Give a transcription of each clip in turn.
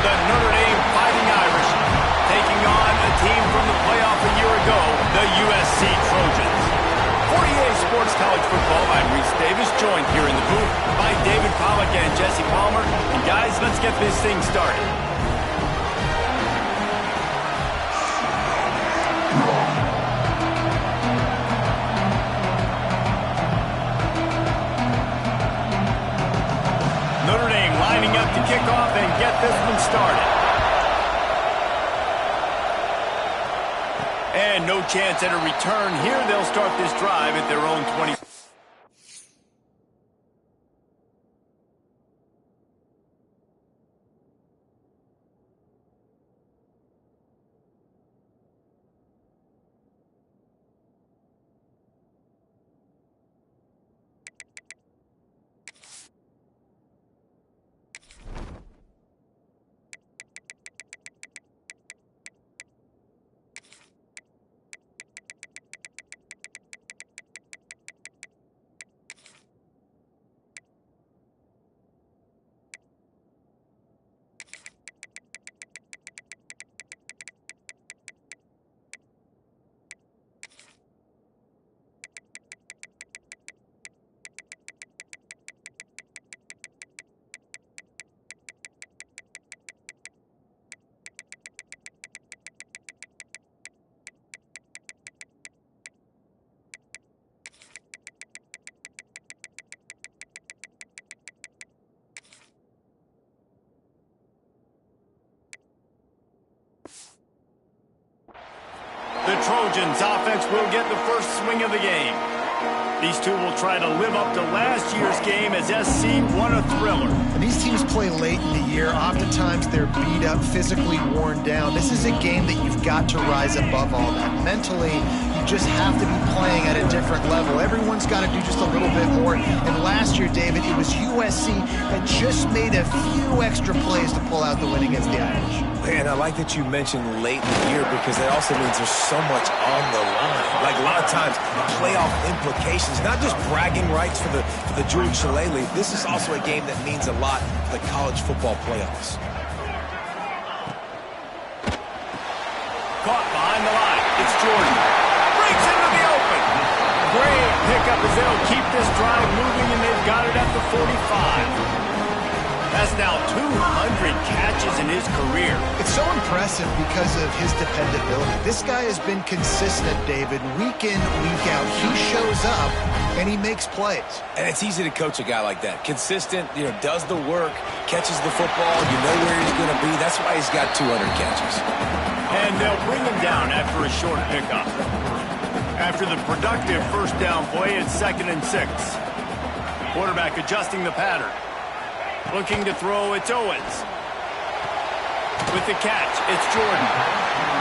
the Notre Dame Fighting Irish, taking on a team from the playoff a year ago, the USC Trojans. For EA Sports College Football, I'm Reese Davis, joined here in the booth by David Pollack and Jesse Palmer. And guys, let's get this thing started. Notre Dame lining up to kick off and get this one started. And no chance at a return here. They'll start this drive at their own 20. The Trojans offense will get the first swing of the game. These two will try to live up to last year's game as SC won a thriller. And these teams play late in the year. Oftentimes they're beat up, physically worn down. This is a game that you've got to rise above all that. Mentally, you just have to be playing at a different level. Everyone's got to do just a little bit more. And last year, David, it was USC that just made a few extra plays to pull out the win against the Irish. And I like that you mentioned late in the year because that also means there's so much on the line. Like a lot of times, playoff implications, not just bragging rights for the George Shillelagh. This is also a game that means a lot for the college football playoffs. Caught behind the line. It's Jordan. Breaks into the open. Great pickup as they'll keep this drive moving, and they've got it at the 45. That's now 200 catches in his career. It's so impressive because of his dependability. This guy has been consistent, David, week in, week out. He shows up, and he makes plays. And it's easy to coach a guy like that. Consistent, does the work, catches the football, you know where he's going to be. That's why he's got 200 catches. And they'll bring him down after a short pickup. After the productive first down play, it's 2nd and 6. Quarterback adjusting the pattern. Looking to throw, it's Owens. With the catch, it's Jordan.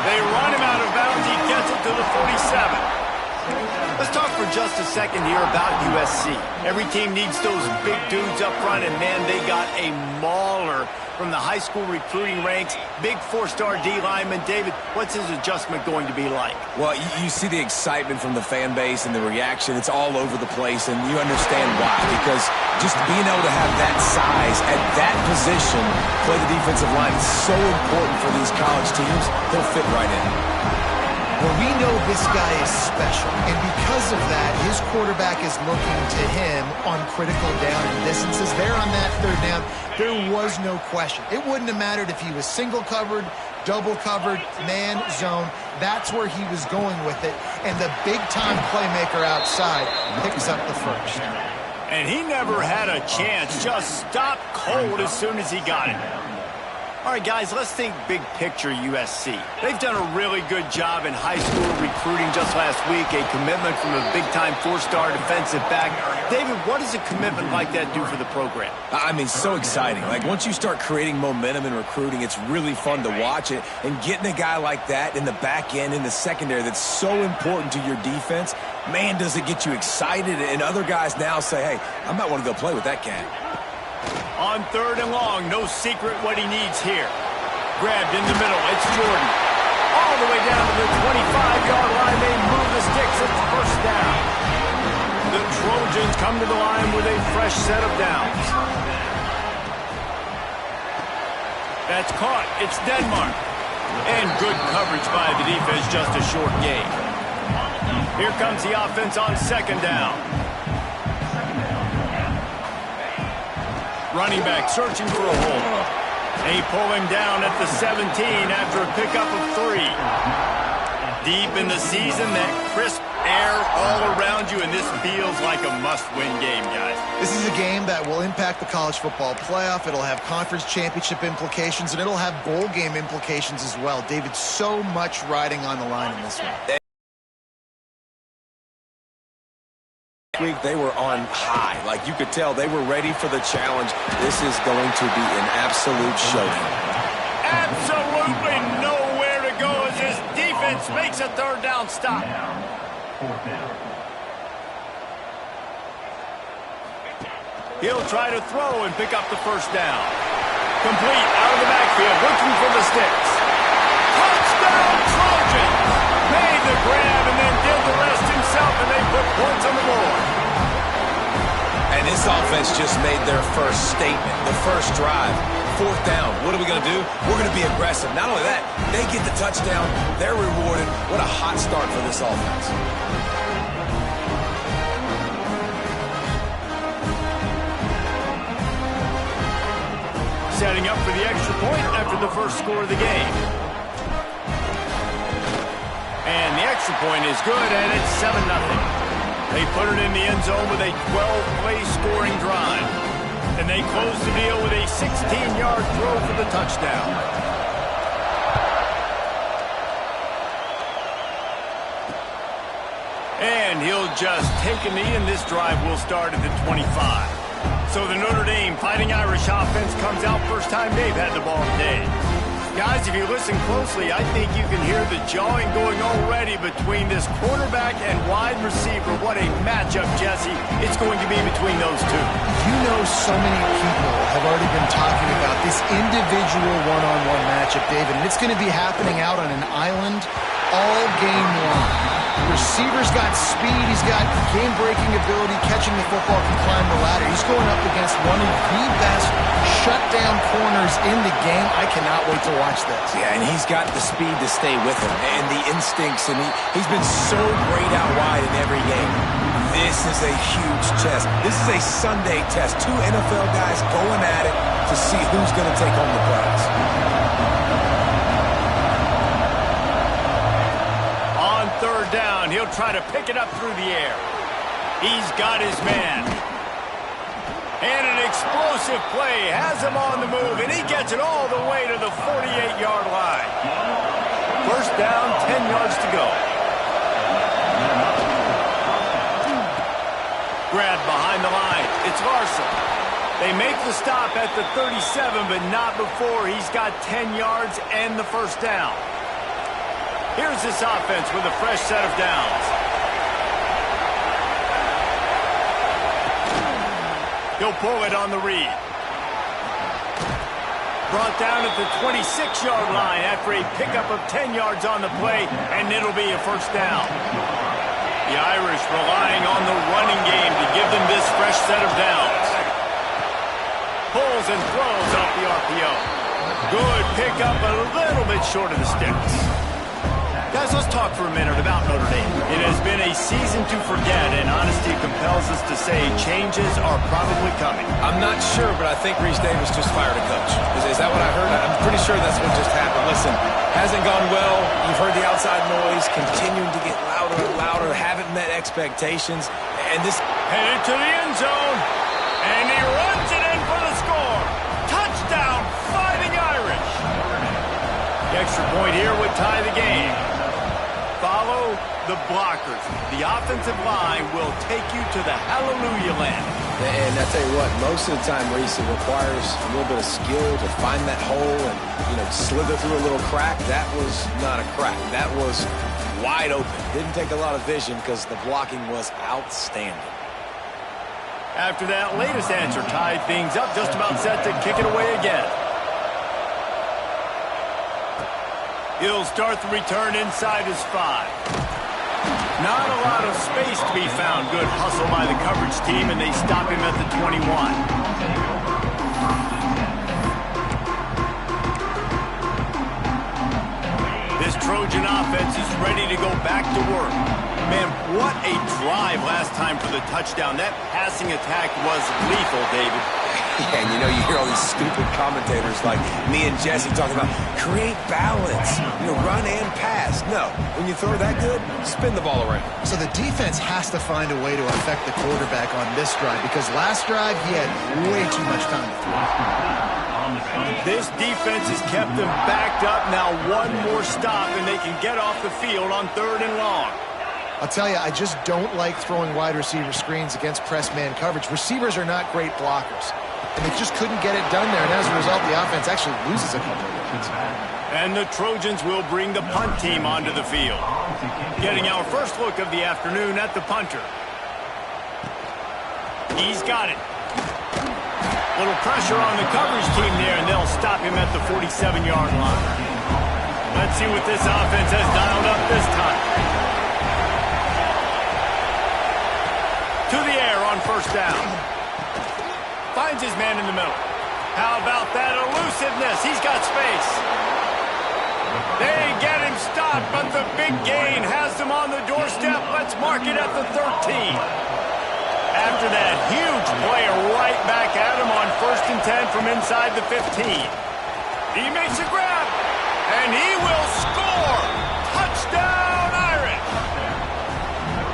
They run him out of bounds. He gets it to the 47. Let's talk for just a second here about USC. Every team needs those big dudes up front, and man, they got a mauler from the high school recruiting ranks. Big 4-star D lineman. David, what's his adjustment going to be like? Well, you see the excitement from the fan base and the reaction. It's all over the place, and you understand why. Because just being able to have that size at that position, play the defensive line, is so important for these college teams. He'll fit right in. Well, we know this guy is special, and because of that, his quarterback is looking to him on critical down and distances. There on that third down, there was no question. It wouldn't have mattered if he was single covered, double covered, man, zone. That's where he was going with it, and the big-time playmaker outside picks up the first. And he never had a chance, just stopped cold as soon as he got it. All right, guys, let's think big picture USC. They've done a really good job in high school recruiting just last week, a commitment from a big-time 4-star defensive back. David, what does a commitment like that do for the program? I mean, so exciting. Like, once you start creating momentum in recruiting, it's really fun to watch it. And getting a guy like that in the back end, in the secondary, that's so important to your defense, man, does it get you excited. And other guys now say, hey, I might want to go play with that cat. On 3rd and long, no secret what he needs here. Grabbed in the middle, it's Jordan. All the way down to the 25-yard line, they move the sticks, it's first down. The Trojans come to the line with a fresh set of downs. That's caught. It's Denmark. And good coverage by the defense, just a short gain. Here comes the offense on second down. Running back searching for a hole. They pull him down at the 17 after a pickup of 3. Deep in the season, that crisp air all around you, and this feels like a must-win game, guys. This is a game that will impact the college football playoff. It'll have conference championship implications, and it'll have bowl game implications as well. David, so much riding on the line in this one. Week they were on high. Like you could tell they were ready for the challenge. This is going to be an absolute showdown. Absolutely nowhere to go as this defense makes a third down stop. He'll try to throw and pick up the first down. Complete out of the backfield, looking for the sticks. Touchdown Trojans! Made the grab and then did the rest himself, and they put points on the board. And this offense just made their first statement, the first drive. Fourth down. What are we going to do? We're going to be aggressive. Not only that, they get the touchdown. They're rewarded. What a hot start for this offense. Setting up for the extra point after the first score of the game. And the extra point is good, and it's 7-0. They put it in the end zone with a 12-play scoring drive. And they close the deal with a 16-yard throw for the touchdown. And he'll just take a knee, and this drive will start at the 25. So the Notre Dame Fighting Irish offense comes out first time they've had the ball today. Guys, if you listen closely, I think you can hear the jawing going already between this quarterback and wide receiver. What a matchup, Jesse, it's going to be between those two. You know, so many people have already been talking about this individual one-on-one matchup, David, and it's going to be happening out on an island all game long. Receiver's got speed, he's got game-breaking ability, catching the football, can climb the ladder. He's going up against one of the best shutdown corners in the game. I cannot wait to watch this. Yeah, and he's got the speed to stay with him and the instincts, and he's been so great out wide in every game. This is a huge test. This is a Sunday test. Two NFL guys going at it to see who's going to take home the prize. On third down, he'll try to pick it up through the air. He's got his man. And an explosive play has him on the move, and he gets it all the way to the 48-yard line. First down, 10 yards to go. Grab behind the line. It's Larson. They make the stop at the 37, but not before he's got 10 yards and the first down. Here's this offense with a fresh set of downs. He'll pull it on the read. Brought down at the 26-yard line after a pickup of 10 yards on the play, and it'll be a first down. The Irish relying on the running game to give them this fresh set of downs. Pulls and throws off the RPO. Good pickup, a little bit short of the sticks. Guys, let's talk for a minute about Notre Dame. It has been a season to forget, and honesty compels us to say changes are probably coming. I'm not sure, but I think Reese Davis just fired a coach. Is that what I heard? I'm pretty sure that's what just happened. Listen, hasn't gone well. You've heard the outside noise, continuing to get louder and louder, haven't met expectations, and this... Headed to the end zone, and he runs it in for the score. Touchdown, Fighting Irish. The extra point here would tie the game. Follow the blockers. The offensive line will take you to the hallelujah land. And I tell you what, most of the time, Reese, it requires a little bit of skill to find that hole and, slither through a little crack. That was not a crack. That was wide open. Didn't take a lot of vision because the blocking was outstanding. After that latest answer tied things up, just about set to kick it away again. He'll start the return inside his 5. Not a lot of space to be found. Good hustle by the coverage team, and they stop him at the 21. Trojan offense is ready to go back to work. Man, what a drive last time for the touchdown. That passing attack was lethal, David. Yeah, and you hear all these stupid commentators like me and Jesse talking about create balance, run and pass. No, when you throw that good, spin the ball around. So the defense has to find a way to affect the quarterback on this drive because last drive he had way too much time to throw. This defense has kept them backed up. Now one more stop and they can get off the field on 3rd and long. I'll tell you, I just don't like throwing wide receiver screens against press man coverage. Receivers are not great blockers, and they just couldn't get it done there, and as a result, the offense actually loses a couple of yards. And the Trojans will bring the punt team onto the field. Getting our first look of the afternoon at the punter. He's got it. Little pressure on the coverage team there, and they'll stop him at the 47-yard line. Let's see what this offense has dialed up this time. To the air on 1st down. Finds his man in the middle. How about that elusiveness? He's got space. They get him stopped, but the big gain has them on the doorstep. Let's mark it at the 13. After that huge play, right back at him on 1st and 10 from inside the 15. He makes a grab, and he will score. Touchdown, Irish.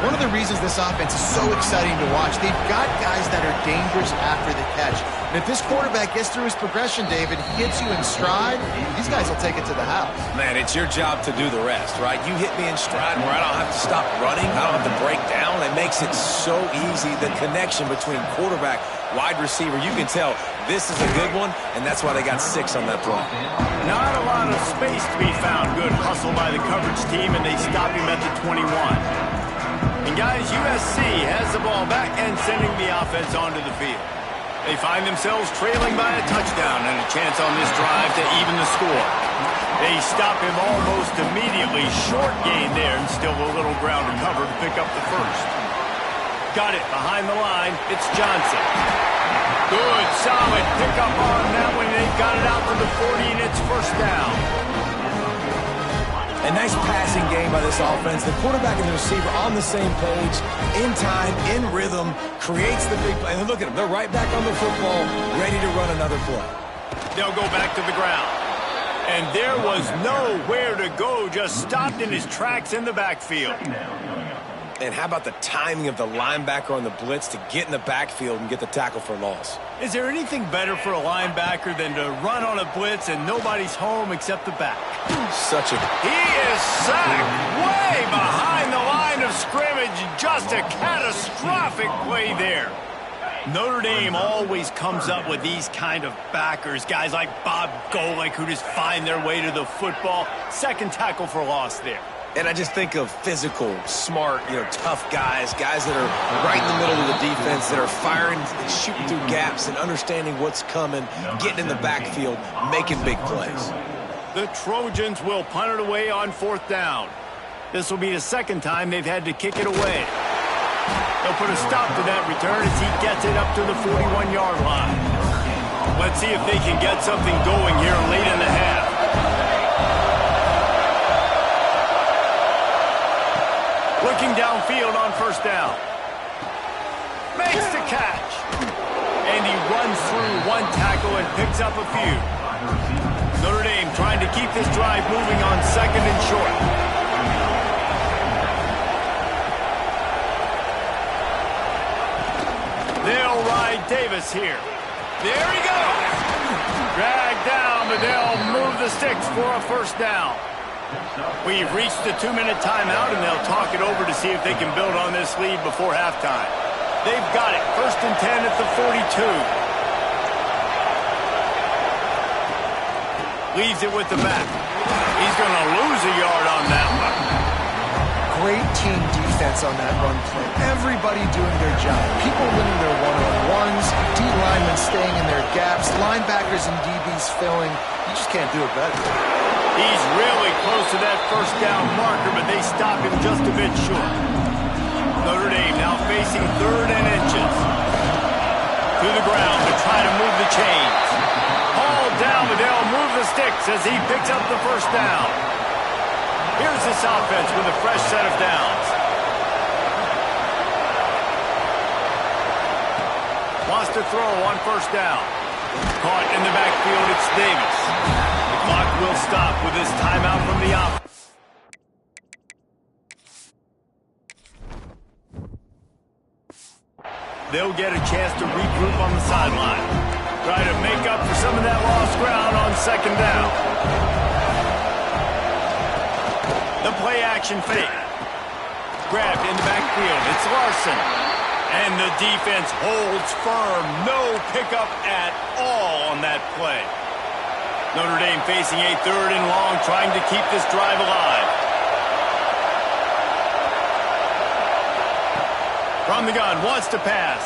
One of the reasons this offense is so exciting to watch, they've got guys that are dangerous after the catch. And if this quarterback gets through his progression, David, he hits you in stride, these guys will take it to the house. Man, it's your job to do the rest, right? You hit me in stride where I don't have to stop running, I don't have to break down. It makes it so easy, the connection between quarterback, wide receiver. You can tell this is a good one, and that's why they got 6 on that play. Not a lot of space to be found. Good hustle by the coverage team, and they stop him at the 21. And guys, USC has the ball back and sending the offense onto the field. They find themselves trailing by a touchdown and a chance on this drive to even the score. They stop him almost immediately. Short gain there and still a little ground to cover to pick up the first. Got it behind the line. It's Johnson. Good, solid pickup on that one. They've got it out to the 40 and it's 1st down. A nice passing game by this offense. The quarterback and the receiver on the same page, in time, in rhythm, creates the big play. And look at them. They're right back on the football, ready to run another play. They'll go back to the ground. And there was nowhere to go, just stopped in his tracks in the backfield. And how about the timing of the linebacker on the blitz to get in the backfield and get the tackle for loss? Is there anything better for a linebacker than to run on a blitz and nobody's home except the back? Such a... He is sacked way behind the line of scrimmage. Just a catastrophic play there. Notre Dame always comes up with these kind of backers, guys like Bob Golick who just find their way to the football. 2nd tackle for loss there. And I just think of physical, smart, tough guys that are right in the middle of the defense, that are firing and shooting through gaps and understanding what's coming, getting in the backfield, making big plays. The Trojans will punt it away on 4th down. This will be the 2nd time they've had to kick it away. They'll put a stop to that return as he gets it up to the 41-yard line. Let's see if they can get something going here late in the half. Looking downfield on 1st down. Makes the catch. And he runs through one tackle and picks up a few. Notre Dame trying to keep this drive moving on 2nd and short. They'll ride Davis here. There he goes. Dragged down, but they'll move the sticks for a 1st down. We've reached the 2-minute timeout, and they'll talk it over to see if they can build on this lead before halftime. They've got it. 1st and 10 at the 42. Leaves it with the back. He's going to lose a yard on that one. Great team defense on that run play. Everybody doing their job. People winning their one-on-ones, D linemen staying in their gaps, linebackers and DBs filling. You just can't do it better. He's really close to that 1st down marker, but they stop him just a bit short. Notre Dame now facing 3rd and inches. To the ground to try to move the chains. Hauled down, but they'll move the sticks as he picks up the 1st down. Here's this offense with a fresh set of downs. Wants to throw on first down. Caught in the backfield, it's Davis. The clock will stop with this timeout from the offense. They'll get a chance to regroup on the sideline. Try to make up for some of that lost ground on second down. The play action fake. Grabbed in the backfield. It's Larson. And the defense holds firm. No pickup at all on that play. Notre Dame facing a 3rd and long, trying to keep this drive alive. From the gun, wants to pass.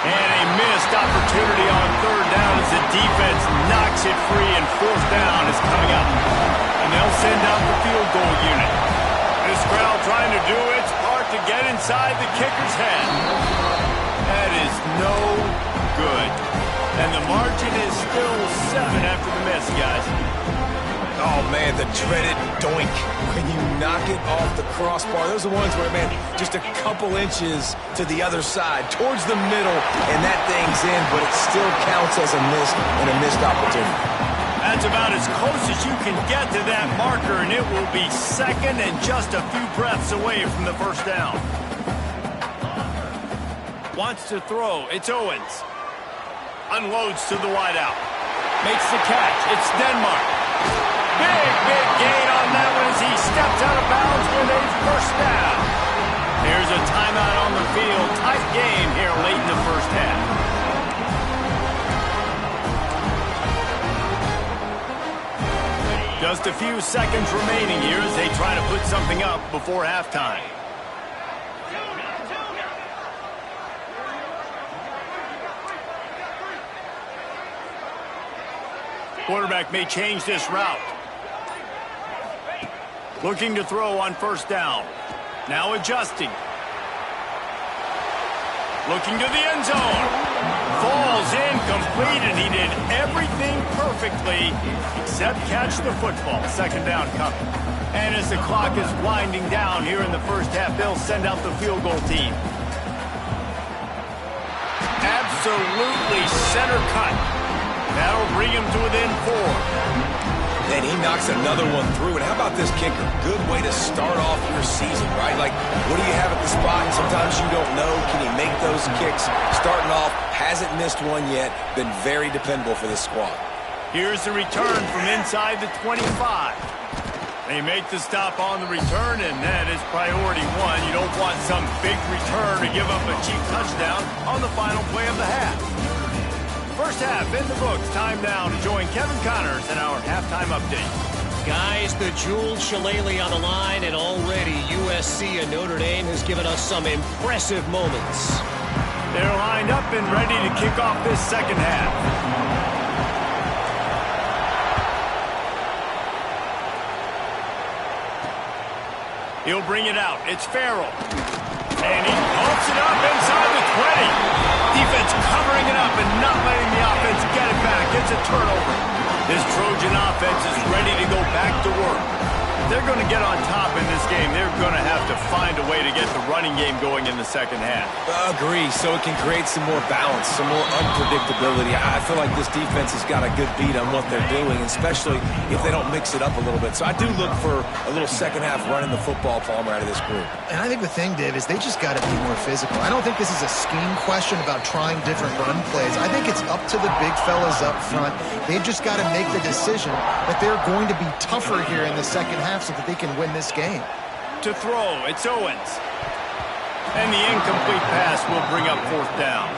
And a missed opportunity on 3rd down as the defense knocks it free, and 4th down is coming up. And they'll send out the field goal unit. This crowd trying to do its part to get inside the kicker's head. That is no good. And the margin is still 7 after the miss, guys. Oh, man, the dreaded doink. When you knock it off the crossbar, those are the ones where, man, just a couple inches to the other side, towards the middle, and that thing's in, but it still counts as a miss and a missed opportunity. That's about as close as you can get to that marker, and it will be 2nd and just a few breaths away from the first down. Wants to throw. It's Owens. Unloads to the wideout. Makes the catch. It's Denmark. Big gain on that one as he steps out of bounds with a first down. Here's a timeout on the field. Tight game here late in the first half. Just a few seconds remaining here as they try to put something up before halftime. Quarterback may change this route. Looking to throw on first down. Now adjusting. Looking to the end zone. Falls incomplete, and he did everything perfectly except catch the football. 2nd down coming. And as the clock is winding down here in the first half, they'll send out the field goal team. Absolutely center cut. That'll bring him to within 4. And he knocks another one through. And how about this kicker? Good way to start off your season, right? Like, what do you have at the spot? Sometimes you don't know. Can he make those kicks? Starting off, hasn't missed one yet. Been very dependable for this squad. Here's the return from inside the 25. They make the stop on the return, and that is priority 1. You don't want some big return to give up a cheap touchdown on the final play of the half. First half in the books. Time now to join Kevin Connors in our halftime update. Guys, the jeweled shillelagh on the line, and already USC and Notre Dame has given us some impressive moments. They're lined up and ready to kick off this second half. He'll bring it out. It's Farrell. And he pumps it up inside the 20. Defense covering it up and not letting the offense get it back. It's a turnover. This Trojan offense is ready to go back to work. If they're going to get on top in this game, they're going to have to find a way to get the running game going in the second half. Agree, so it can create some more balance, some more unpredictability. I feel like this defense has got a good beat on what they're doing, especially if they don't mix it up a little bit. So I do look for a little second half running the football, Palmer, out of this group. And I think the thing, Dave, is they just got to be more physical. I don't think this is a scheme question about trying different run plays. I think it's up to the big fellas up front. They've just got to make the decision that they're going to be tougher here in the second half so that they can win this game. To throw, it's Owens. And the incomplete pass will bring up 4th down.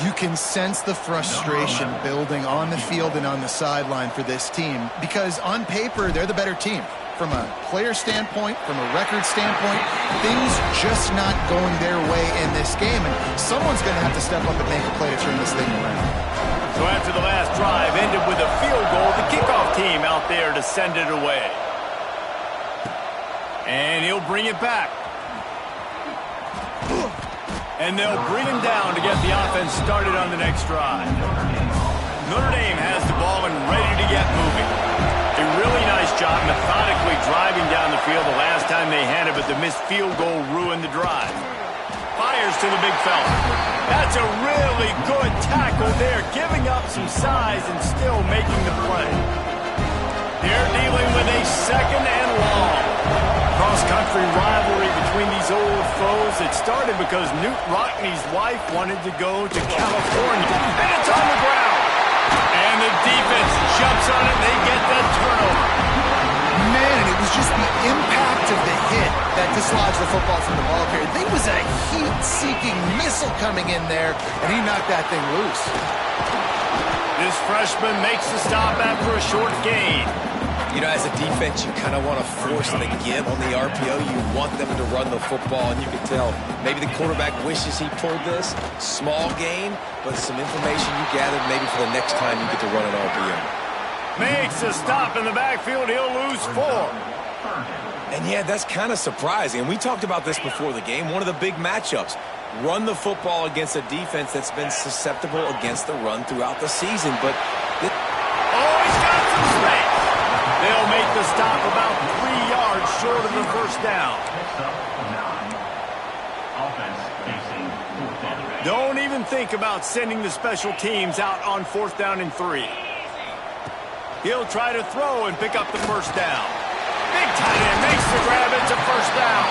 You can sense the frustration building on the field and on the sideline for this team because on paper, they're the better team. From a player standpoint, from a record standpoint, things just not going their way in this game. And someone's going to have to step up and make a play to turn this thing around. So after the last drive ended with a field goal, the kickoff team out there to send it away. And he'll bring it back. And they'll bring him down to get the offense started on the next drive. Notre Dame has the ball and ready to get moving. A really nice job, methodical backfield the last time they had it, but the missed field goal ruined the drive. Fires to the big fella. That's a really good tackle there, giving up some size and still making the play. They're dealing with a second and long. Cross-country rivalry between these old foes. It started because Newt Rockney's wife wanted to go to California. And it's on the ground. And the defense jumps on it. They get that turnover. Man, it was just the impact of the hit that dislodged the football from the ball carrier. There was a heat-seeking missile coming in there, and he knocked that thing loose. This freshman makes the stop after a short gain. You know, as a defense, you kind of want to force the give on the RPO. You want them to run the football, and you can tell maybe the quarterback wishes he pulled this. Small gain, but some information you gathered maybe for the next time you get to run an RPO. Makes a stop in the backfield. He'll lose 4. And yeah, that's kind of surprising. And we talked about this before the game. One of the big matchups. Run the football against a defense that's been susceptible against the run throughout the season. But he's got some space. They'll make the stop about 3 yards short of the first down. Don't even think about sending the special teams out on 4th down and 3. He'll try to throw and pick up the first down. Big tight end makes the grab. It's a first down.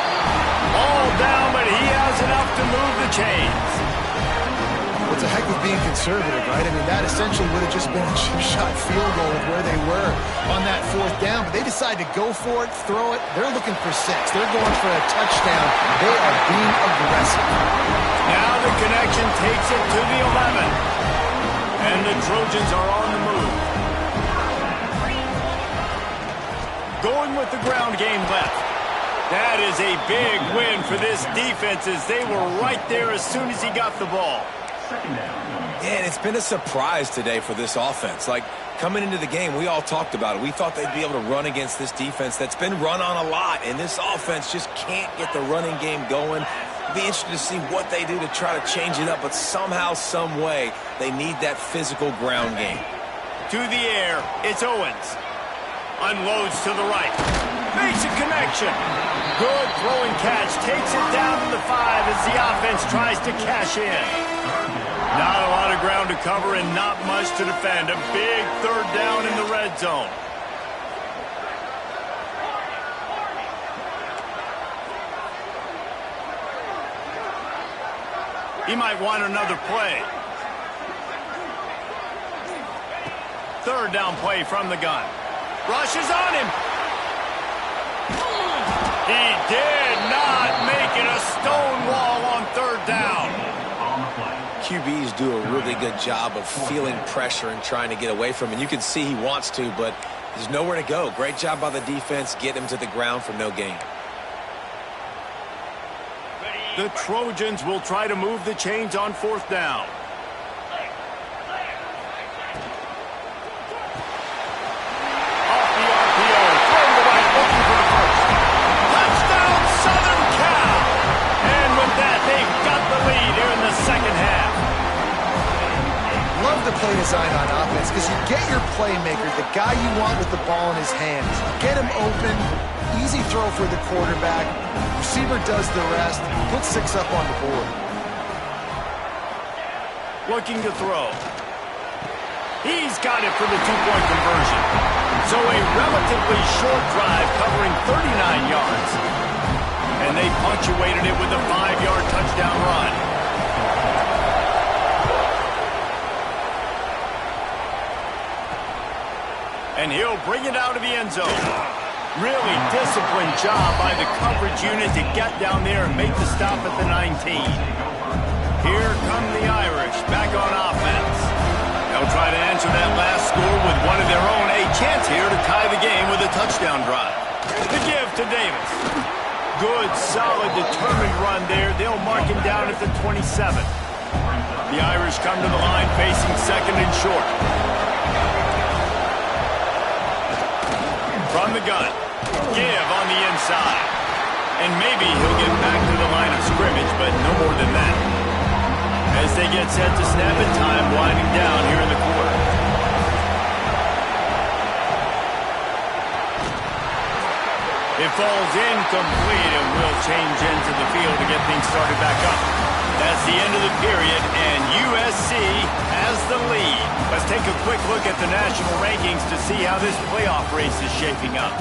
All down, but he has enough to move the chains. What's a heck of being conservative, right? I mean, that essentially would have just been a chip-shot field goal of where they were on that 4th down. But they decide to go for it, throw it. They're looking for 6. They're going for a touchdown. They are being aggressive. Now the connection takes it to the 11. And the Trojans are on the move. Going with the ground game left. That is a big win for this defense as they were right there as soon as he got the ball. Yeah, and it's been a surprise today for this offense. Like, coming into the game, we all talked about it. We thought they'd be able to run against this defense that's been run on a lot, and this offense just can't get the running game going. Be interested to see what they do to try to change it up, but somehow, some way, they need that physical ground game. To the air, it's Owens. Unloads to the right. Makes a connection. Good throwing catch. Takes it down to the 5 as the offense tries to cash in. Not a lot of ground to cover and not much to defend. A big 3rd down in the red zone. He might want another play. 3rd down play from the gun. Rushes on him. He did not make it a stone wall on 3rd down. QBs do a really good job of feeling pressure and trying to get away from it. And you can see he wants to, but there's nowhere to go. Great job by the defense. Get him to the ground for no gain. The Trojans will try to move the chains on 4th down. The play design on offense because you get your playmaker, the guy you want with the ball in his hands. Get him open, easy throw for the quarterback. Receiver does the rest. Put 6 up on the board. Looking to throw. He's got it for the 2-point conversion. So a relatively short drive covering 39 yards. And they punctuated it with a 5-yard touchdown run. And he'll bring it out of the end zone. Really disciplined job by the coverage unit to get down there and make the stop at the 19. Here come the Irish back on offense. They'll try to answer that last score with one of their own. A chance here to tie the game with a touchdown drive. The give to Davis. Good, solid, determined run there. They'll mark him down at the 27. The Irish come to the line facing 2nd and short. From the gun, give on the inside. And maybe he'll get back to the line of scrimmage, but no more than that. As they get set to snap it, time winding down here in the quarter. It falls incomplete and will change into the field to get things started back up. That's the end of the period, and USC has the lead. Let's take a quick look at the national rankings to see how this playoff race is shaping up.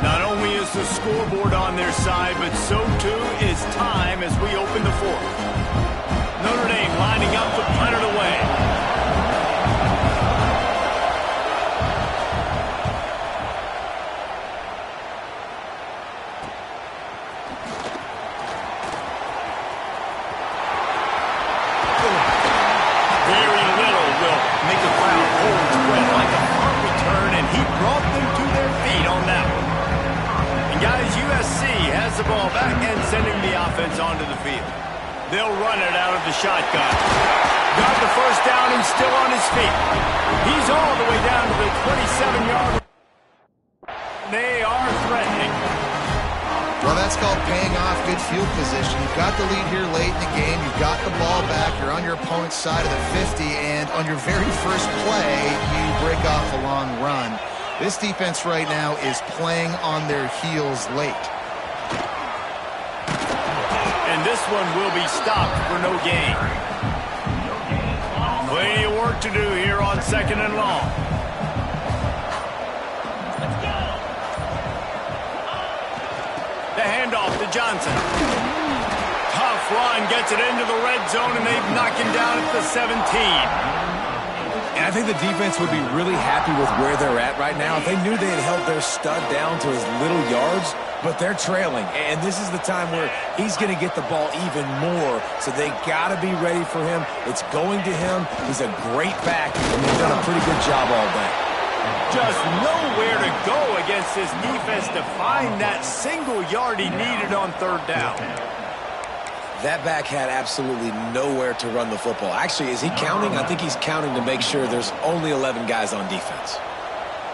Not only is the scoreboard on their side, but so too is time as we open the fourth. Notre Dame lining up to punt it away. Very little will make a crowd hold its breath like a punt return, and he brought them to their feet on that one. Guys, USC has the ball back and sending the offense onto the field. They'll run it out of the shotgun. Got the first down and still on his feet. He's all the way down to the 27-yard line. They are threatening. Well, that's called paying off good field position. You've got the lead here late in the game. You've got the ball back. You're on your opponent's side of the 50, and on your very first play, you break off a long run. This defense right now is playing on their heels late. And this one will be stopped for no gain. Plenty of work to do here on 2nd and long. The handoff to Johnson. Tough run, gets it into the red zone, and they've knocked him down at the 17. And I think the defense would be really happy with where they're at right now. If they knew they had held their stud down to his little yards, but they're trailing. And this is the time where he's going to get the ball even more. So they got to be ready for him. It's going to him. He's a great back, and they've done a pretty good job all day. Just nowhere to go against this defense to find that single yard he needed on 3rd down. That back had absolutely nowhere to run the football. Actually, is he counting? I think he's counting to make sure there's only 11 guys on defense.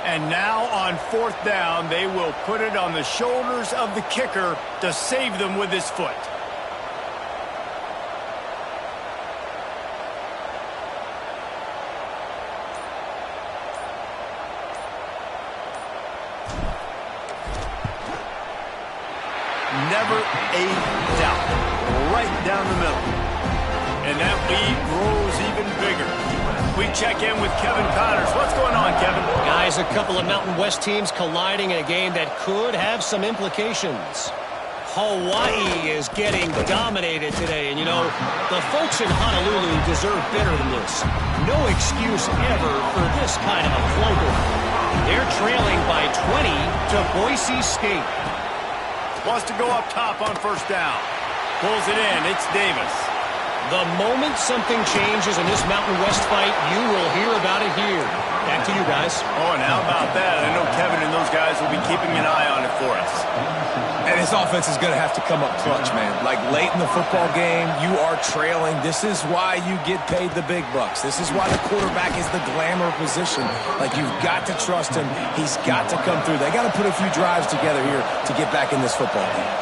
And now on 4th down, they will put it on the shoulders of the kicker to save them with his foot. Never a doubt. Right down the middle. And that lead grows even bigger. We check in with Kevin Connors. What's going on, Kevin? Guys, a couple of Mountain West teams colliding in a game that could have some implications. Hawaii is getting dominated today, and you know, the folks in Honolulu deserve better than this. No excuse ever for this kind of a floater. They're trailing by 20 to Boise State. Wants to go up top on 1st down. Pulls it in. It's Davis. The moment something changes in this Mountain West fight, you will hear about it here. Back to you guys. Oh, and how about that? I know Kevin and those guys will be keeping an eye on it for us. And his offense is going to have to come up clutch, man. Like late in the football game, you are trailing. This is why you get paid the big bucks. This is why the quarterback is the glamour position. Like, you've got to trust him. He's got to come through. They got to put a few drives together here to get back in this football game.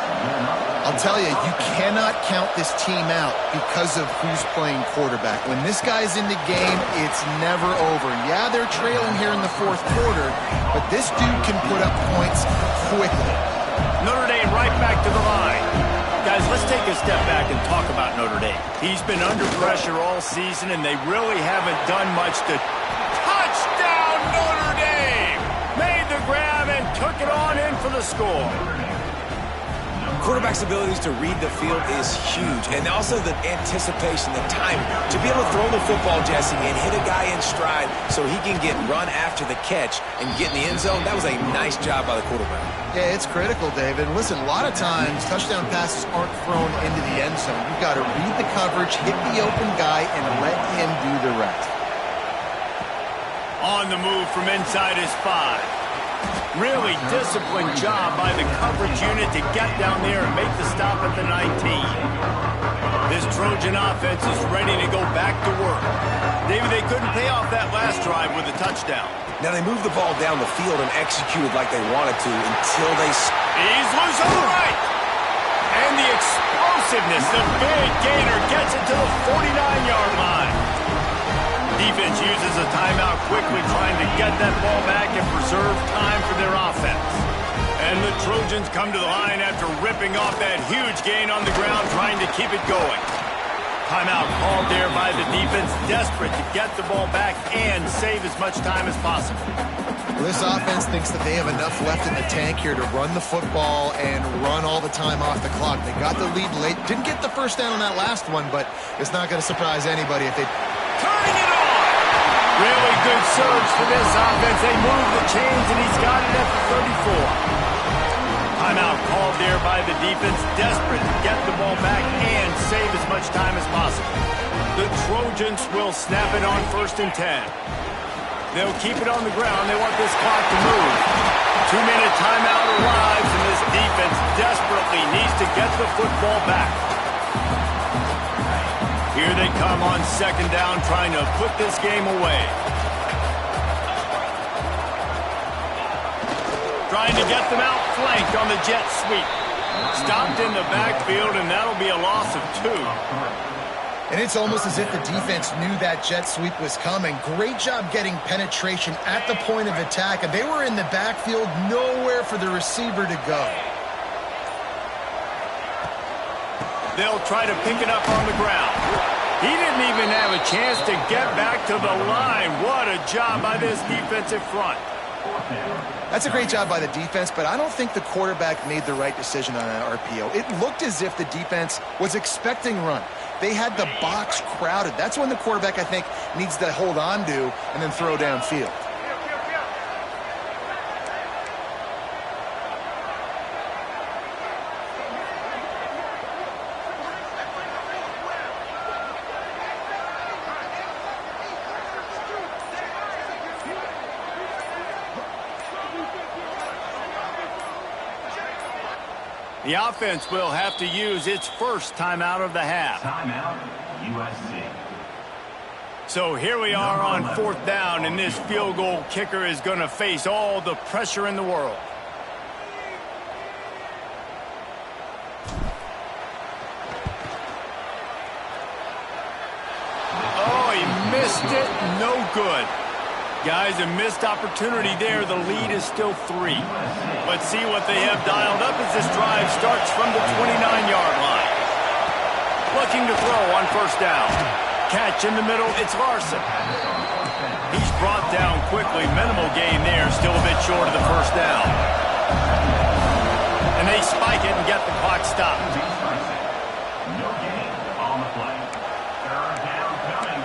I'll tell you, you cannot count this team out because of who's playing quarterback. When this guy's in the game, it's never over. Yeah, they're trailing here in the 4th quarter, but this dude can put up points quickly. Notre Dame right back to the line. Guys, let's take a step back and talk about Notre Dame. He's been under pressure all season, and they really haven't done much to... Touchdown, Notre Dame! Made the grab and took it on in for the score. Quarterback's abilities to read the field is huge, and also the anticipation, the timing. To be able to throw the football, Jesse, and hit a guy in stride so he can get run after the catch and get in the end zone, that was a nice job by the quarterback. Yeah, it's critical, David. Listen, a lot of times, touchdown passes aren't thrown into the end zone. You've got to read the coverage, hit the open guy, and let him do the rest. On the move from inside his 5. Really disciplined job by the coverage unit to get down there and make the stop at the 19. This Trojan offense is ready to go back to work. David, they couldn't pay off that last drive with a touchdown. Now they moved the ball down the field and executed like they wanted to until they... He's loose on the right. And the explosiveness, the big gainer gets it to the 49-yard line. Defense uses a timeout quickly trying to get that ball back and preserve time for their offense. And the Trojans come to the line after ripping off that huge gain on the ground, trying to keep it going. Timeout called there by the defense, desperate to get the ball back and save as much time as possible. This offense thinks that they have enough left in the tank here to run the football and run all the time off the clock. They got the lead late. Didn't get the first down on that last one, but it's not going to surprise anybody if they... Turning it on! Really good surge for this offense. They move the chains, and he's got it at the 34. Timeout called there by the defense, desperate to get the ball back and save as much time as possible. The Trojans will snap it on 1st and 10. They'll keep it on the ground. They want this clock to move. 2-minute timeout arrives, and this defense desperately needs to get the football back. Here they come on 2nd down, trying to put this game away. Trying to get them outflanked on the jet sweep. Stopped in the backfield, and that'll be a loss of 2. And it's almost as if the defense knew that jet sweep was coming. Great job getting penetration at the point of attack, and they were in the backfield, nowhere for the receiver to go. They'll try to pick it up on the ground. He didn't even have a chance to get back to the line. What a job by this defensive front. That's a great job by the defense, but I don't think the quarterback made the right decision on that RPO. It looked as if the defense was expecting run. They had the box crowded. That's when the quarterback, I think, needs to hold on to and then throw downfield. The offense will have to use its first timeout of the half. Timeout, USC. So here we are on 4th down, and this field goal kicker is going to face all the pressure in the world. Oh, he missed it. No good. Guys, a missed opportunity there. The lead is still 3. Let's see what they have dialed up as this drive starts from the 29-yard line. Looking to throw on 1st down. Catch in the middle, it's Larson. He's brought down quickly. Minimal gain there, still a bit short of the 1st down. And they spike it and get the clock stopped. No gain on the play. 3rd down coming.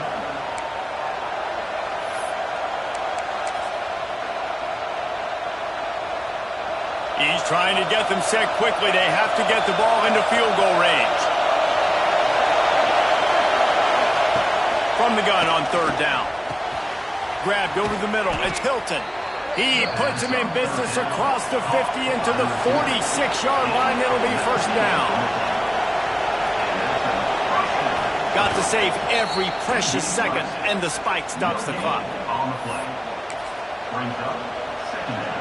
He's trying to get them set quickly. They have to get the ball into field goal range. From the gun on 3rd down. Grabbed over the middle. It's Hilton. He puts him in business across the 50 into the 46-yard line. It'll be 1st down. Got to save every precious second, and the spike stops the clock. On the play. Brings up 2nd down.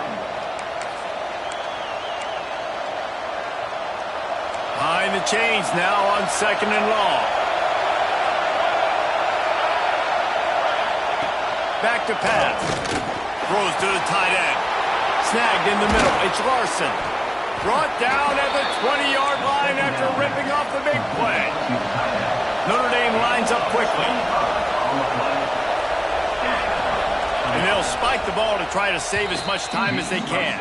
Behind the chains now on 2nd and long. Back to pass. Throws to the tight end. Snagged in the middle. It's Larson. Brought down at the 20-yard line after ripping off the big play. Notre Dame lines up quickly. And they'll spike the ball to try to save as much time as they can.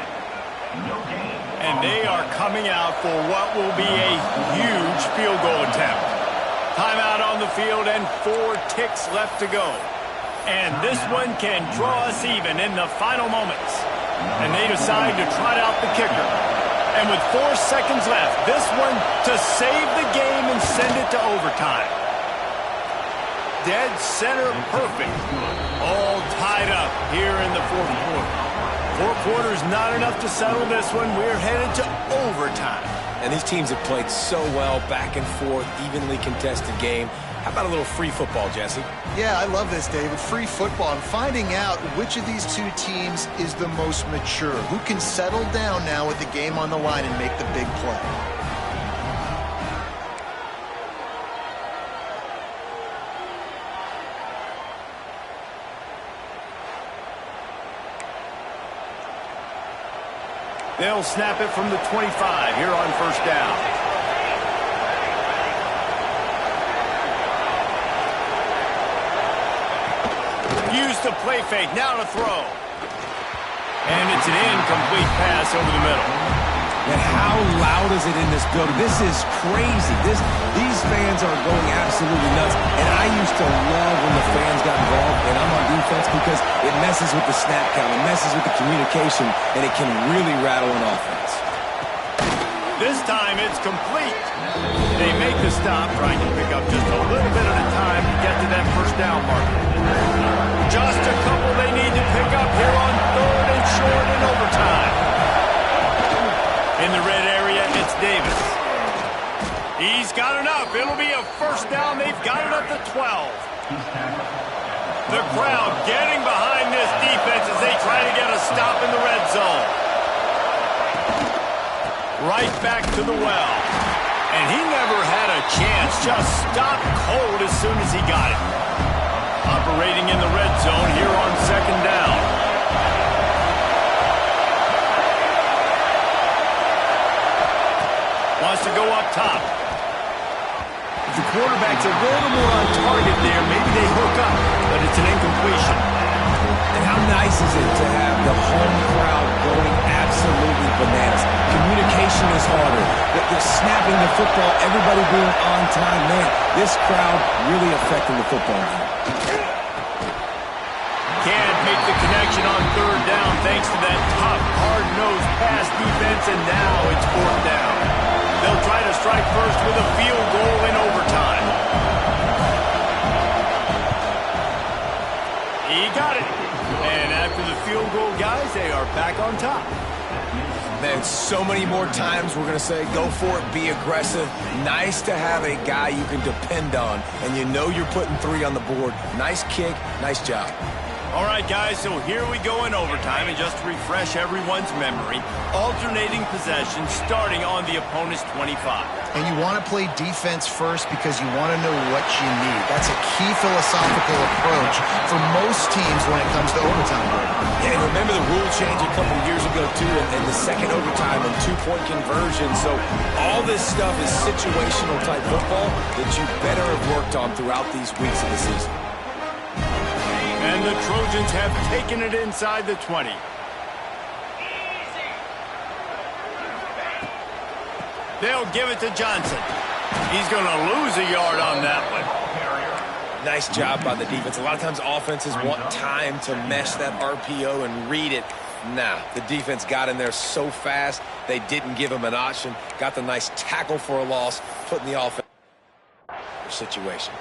And they are coming out for what will be a huge field goal attempt. Timeout on the field and 4 ticks left to go. And this one can draw us even in the final moments. And they decide to trot out the kicker. And with 4 seconds left, this one to save the game and send it to overtime. Dead center perfect. All tied up here in the 4th quarter. 4 quarters not enough to settle this one. We're headed to overtime. And these teams have played so well, back and forth, evenly contested game. How about a little free football, Jesse? Yeah, I love this, David. Free football. I'm finding out which of these 2 teams is the most mature. Who can settle down now with the game on the line and make the big play. They'll snap it from the 25 here on first down. Use the play fake, now to throw. And it's an incomplete pass over the middle. And how loud is it in this building? This is crazy. These fans are going absolutely nuts. And I used to love when the fans got involved, and I'm on defense, because it messes with the snap count, it messes with the communication, and it can really rattle an offense. This time it's complete. They make the stop, trying to pick up just a little bit at a time to get to that first down marker. Just a couple they need to pick up here on third and short in overtime. In the red area, it's Davis. He's got enough. It'll be a first down. They've got it at the 12. The crowd getting behind this defense as they try to get a stop in the red zone. Right back to the well. And he never had a chance. Just stopped cold as soon as he got it. Operating in the red zone here on second down. Wants to go up top. If the quarterback's a little more on target there, maybe they hook up, but it's an incompletion. And how nice is it to have the home crowd going absolutely bananas? Communication is harder. They're snapping the football, everybody being on time. Man, this crowd really affecting the football game. Can't make the connection on third down thanks to that tough, hard-nosed pass defense, and now it's fourth down. They'll try to strike first with a field goal in overtime. He got it. And after the field goal, guys, they are back on top. Man, so many more times we're going to say, go for it, be aggressive. Nice to have a guy you can depend on, and you know you're putting 3 on the board. Nice kick, nice job. All right, guys, so here we go in overtime, and just to refresh everyone's memory, alternating possession starting on the opponent's 25. And you want to play defense first because you want to know what you need. That's a key philosophical approach for most teams when it comes to overtime. Yeah, and remember the rule change a couple years ago, too, and the second overtime and 2-point conversion. So all this stuff is situational type football that you better have worked on throughout these weeks of the season. And the Trojans have taken it inside the 20. They'll give it to Johnson. He's going to lose a yard on that one. Nice job by the defense. A lot of times offenses want time to mesh that RPO and read it. Nah, the defense got in there so fast, they didn't give him an option. Got the nice tackle for a loss, putting the offense in a situation.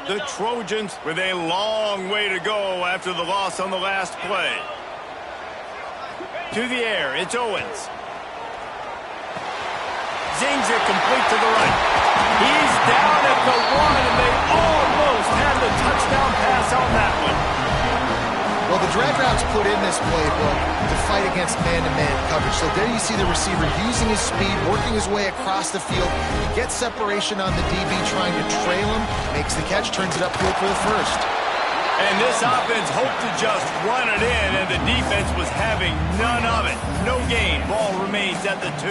The Trojans with a long way to go after the loss on the last play. To the air, it's Owens. Zings it complete to the right. He's down at the 1, and they almost had the touchdown pass on that one. Well, the drag route's put in this playbook to fight against man-to-man coverage. So there you see the receiver using his speed, working his way across the field. He gets separation on the DB trying to trail him, makes the catch, turns it upfield for the first. And this offense hoped to just run it in, and the defense was having none of it. No gain. Ball remains at the 2.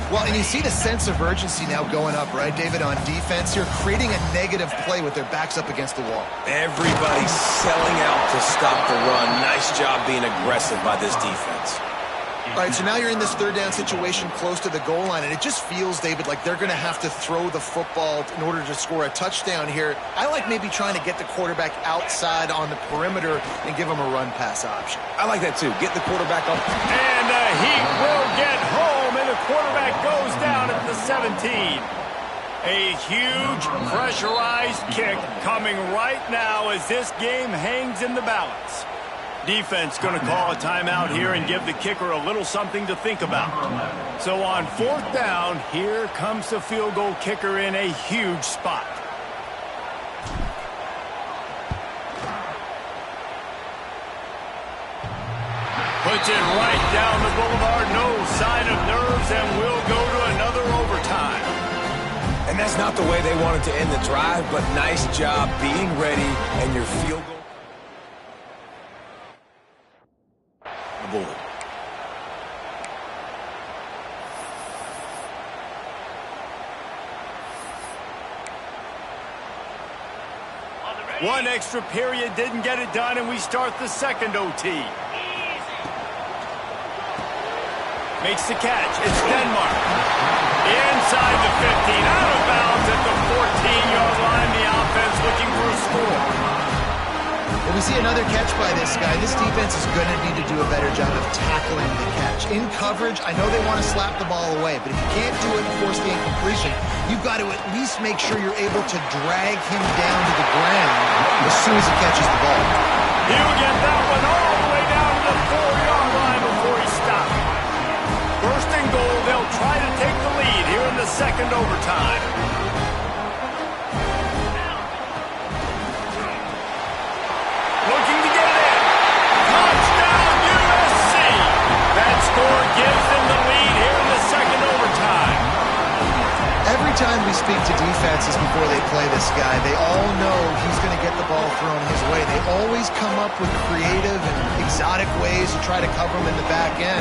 Well, and you see the sense of urgency now going up, right, David, on defense here, creating a negative play with their backs up against the wall. Everybody's selling out to stop the run. Nice job being aggressive by this defense. All right, so now you're in this third down situation close to the goal line, and it just feels, David, like they're going to have to throw the football in order to score a touchdown here. I like maybe trying to get the quarterback outside on the perimeter and give him a run-pass option. I like that, too. Get the quarterback up. And he will get home, and the quarterback goes down at the 17. A huge pressurized kick coming right now as this game hangs in the balance. Defense going to call a timeout here and give the kicker a little something to think about. So on fourth down, here comes the field goal kicker in a huge spot. Puts it right down the boulevard, no sign of nerves, and we'll go to another overtime. And That's not the way they wanted to end the drive, but nice job being ready and your field goal. Board. One extra period didn't get it done, and we start the second OT. Makes the catch. It's Denmark. Inside the 15, out of bounds at the 14-yard line. The offense looking for a score. If we see another catch by this guy, this defense is going to need to do a better job of tackling the catch. In coverage, I know they want to slap the ball away, but if you can't do it and force the incompletion, you've got to at least make sure you're able to drag him down to the ground as soon as he catches the ball. He'll get that one all the way down to the 4-yard line before he stops. First and goal, they'll try to take the lead here in the second overtime. Looking to get it in. Touchdown, USC! That score gives them the lead here in the second overtime. Every time we speak to defenses before they play this guy, they all know he's going to get the ball thrown his way. They always come up with creative and exotic ways to try to cover him in the back end,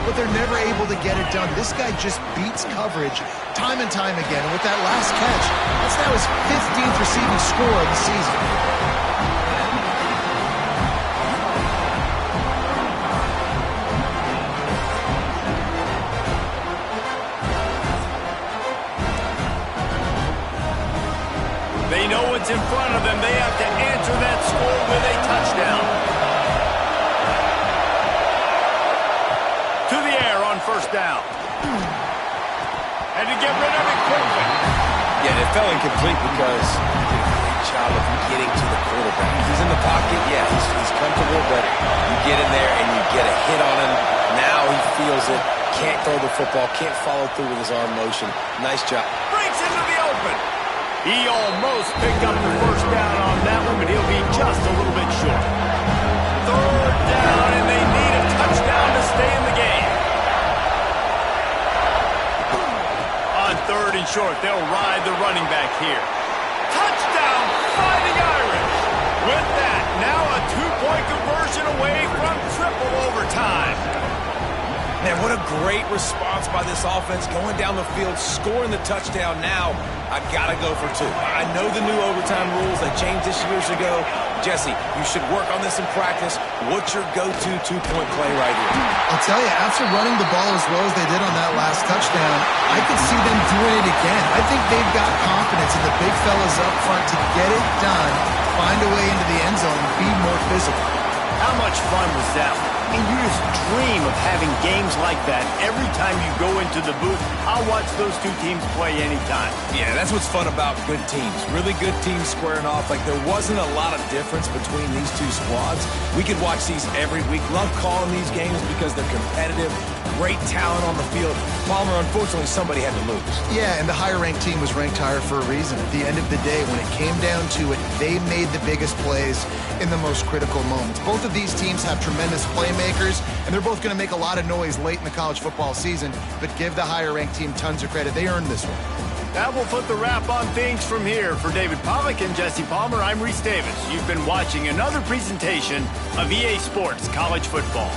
but they're never able to get it done. This guy just beats coverage time and time again. And with that last catch, that's now his 15th receiving score of the season. They know what's in front of them. They have to answer that score with a touchdown. To the air on first down. And to get rid of it quickly. Yeah, it fell incomplete because he did a great job of getting to the quarterback. He's in the pocket, yeah, he's comfortable, but you get in there and you get a hit on him. Now he feels it, can't throw the football, can't follow through with his arm motion. Nice job. Breaks into the open. He almost picked up the first down on that one, but he'll be just a little bit short. Third down, and they need a touchdown to stay in the game. On third and short, they'll ride the running back here. Touchdown, Fighting Irish. With that, now a two-point conversion away from triple overtime. Man, what a great response by this offense. Going down the field, scoring the touchdown now. I got to go for two. I know the new overtime rules that changed this years ago. Jesse, you should work on this in practice. What's your go-to two-point play right here? I'll tell you, after running the ball as well as they did on that last touchdown, I could see them doing it again. I think they've got confidence in the big fellas up front to get it done, find a way into the end zone, and be more physical. How much fun was that? I mean, you just dream of having games like that every time you go into the booth. I'll watch those two teams play anytime. Yeah, that's what's fun about good teams. Really good teams squaring off. Like, there wasn't a lot of difference between these two squads. We could watch these every week. Love calling these games because they're competitive. Great talent on the field. Palmer, unfortunately, somebody had to lose. Yeah, and the higher-ranked team was ranked higher for a reason. At the end of the day, when it came down to it, they made the biggest plays in the most critical moments. Both of these teams have tremendous playmakers, and they're both going to make a lot of noise late in the college football season, but give the higher-ranked team tons of credit. They earned this one. That will put the wrap on things from here. For David Pollack and Jesse Palmer, I'm Reese Davis. You've been watching another presentation of EA Sports College Football.